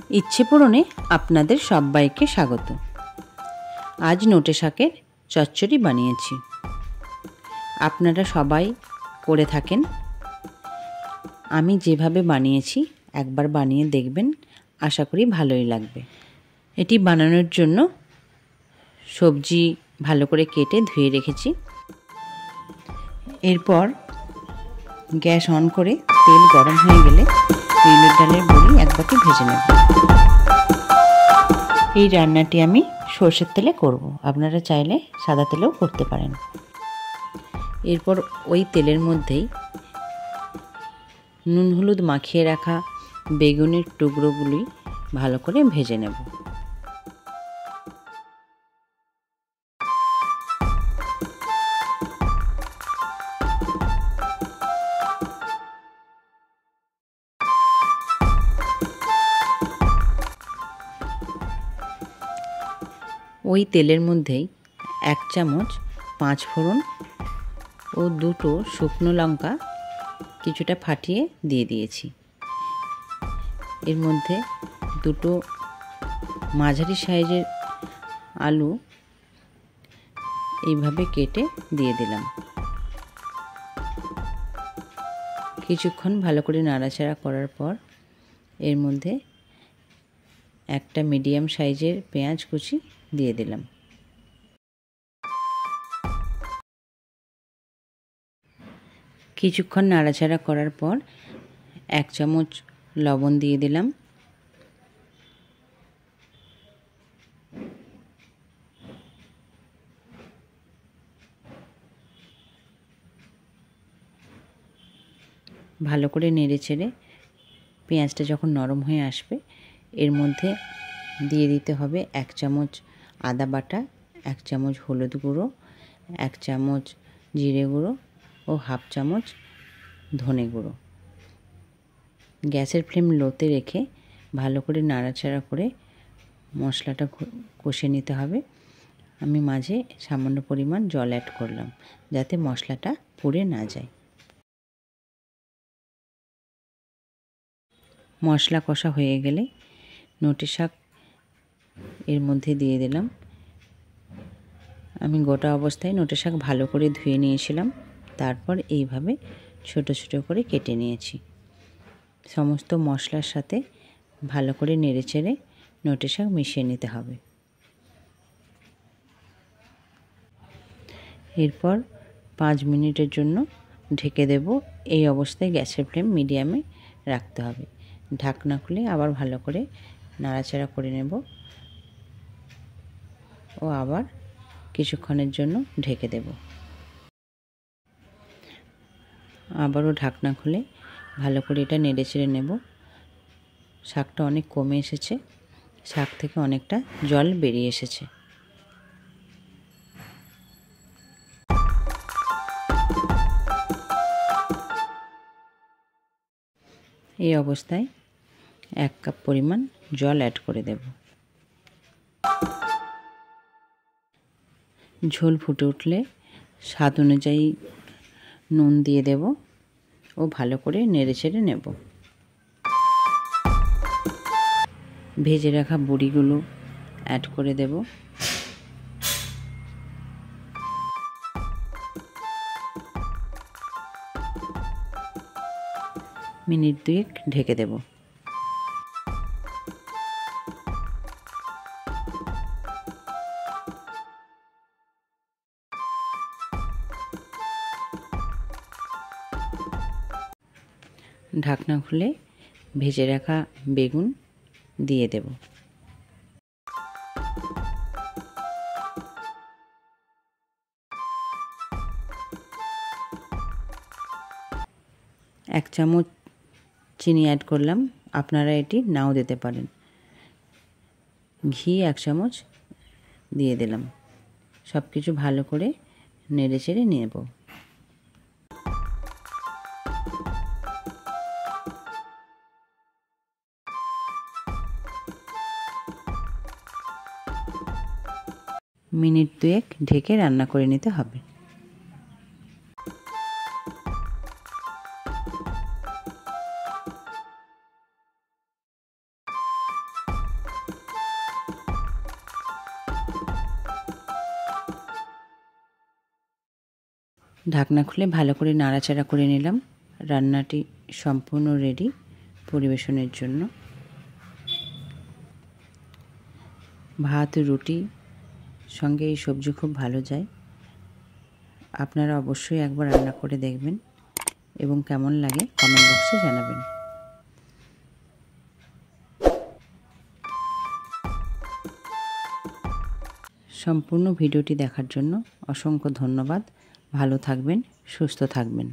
ইচ্ছে পূরণে আপনাদের সবাইকে স্বাগত। আজ নোটে শাকের চচ্চড়ি বানিয়েছি। আপনারা সবাই করে থাকেন। আমি যেভাবে বানিয়েছি একবার বানিয়ে দেখবেন, আশা করি ভালোই লাগবে। এটি বানানোর জন্য সবজি ভালো করে কেটে ধুয়ে রেখেছি। এরপর গ্যাস অন করে তেল গরম হয়ে গেলে বিউলির ডালের বড়ি এক বাটি ভেজে নেব। এই রান্নাটি আমি সরষের তেলে করব, আপনারা চাইলে সাদা তেলেও করতে পারেন। এরপর ওই তেলের মধ্যেই নুন হলুদ মাখিয়ে রাখা বেগুনের টুকরোগুলি ভালো করে ভেজে নেব। ওই তেলের মধ্যেই 1 চামচ 5 ফোড়ন ও 2টো শুকনো লঙ্কা কিছুটা ফাটিয়ে দিয়ে দিয়েছি। এর মধ্যে 2টো মাঝারি সাইজের আলু এইভাবে কেটে দিয়ে দিলাম। কিছুক্ষণ ভালো করে নাড়াচাড়া করার পর এর মধ্যে একটা মিডিয়াম সাইজের পেঁয়াজ কুচি দিয়ে দিলাম। কিছুক্ষণ নাড়াচাড়া করার পর 1 চামচ লবণ দিয়ে দিলাম। ভালো করে নেড়েচেড়ে পেঁয়াজটা যখন নরম হয়ে আসবে এর মধ্যে দিয়ে দিতে হবে 1 চামচ আদা বাটা, 1 চামচ হলুদ গুঁড়ো, 1 চামচ জিরে গুঁড়ো ও 1/2 চামচ ধনে গুঁড়ো। গ্যাসের ফ্লেম লোতে রেখে ভালো করে নাড়াচাড়া করে মশলাটা কষে নিতে হবে। আমি মাঝে সামান্য পরিমাণ জল অ্যাড করলাম যাতে মশলাটা পুড়ে না যায়। মশলা কষা হয়ে গেলে নোটে শাক এর মধ্যে দিয়ে দিলাম। আমি গোটা অবস্থায় নোটে শাক ভালো করে ধুয়ে নিয়েছিলাম, তারপর এইভাবে ছোট ছোট করে কেটে নিয়েছি। সমস্ত মশলার সাথে ভালো করে নেড়েচেড়ে নোটে শাক মিশিয়ে নিতে হবে। এরপর 5 মিনিটের জন্য ঢেকে দেব। এই অবস্থায় গ্যাসের ফ্লেম মিডিয়ামে রাখতে হবে। ঢাকনা খুলে আবার ভালো করে নাড়াচাড়া করে নেব ও আবার কিছুক্ষণের জন্য ঢেকে দেব। আবারও ঢাকনা খুলে ভালো করে এটা নেড়েচেড়ে নেব। শাকটা অনেক কমে এসেছে, শাক থেকে অনেকটা জল বেরিয়ে এসেছে। এই অবস্থায় 1 কাপ পরিমাণ জল অ্যাড করে দেব। ঝোল ফুটে উঠলে স্বাদ অনুযায়ী নুন দিয়ে দেব ও ভালো করে নেড়েচেড়ে নেব। ভেজে রাখা বড়িগুলো অ্যাড করে দেব। মিনিট 2 ঢেকে দেব। ঢাকনা খুলে ভেজে রাখা বেগুন দিয়ে দেব। এক চামচ চিনি অ্যাড করলাম, আপনারা এটি নাও দিতে পারেন। ঘি 1 চামচ দিয়ে দিলাম। সব কিছু ভালো করে নেড়েচেড়ে নেব। মিনিট 2 ঢেকে রান্না করে নিতে হবে। ঢাকনা খুলে ভালো করে নাড়াচাড়া করে নিলাম। রান্নাটি সম্পূর্ণ রেডি পরিবেশনের জন্য। ভাত রুটি সঙ্গে এই সবজি খুব ভালো যায়। আপনারা অবশ্যই একবার রান্না করে দেখবেন এবং কেমন লাগে কমেন্ট বক্সে জানাবেন। সম্পূর্ণ ভিডিওটি দেখার জন্য অসংখ্য ধন্যবাদ। ভালো থাকবেন, সুস্থ থাকবেন।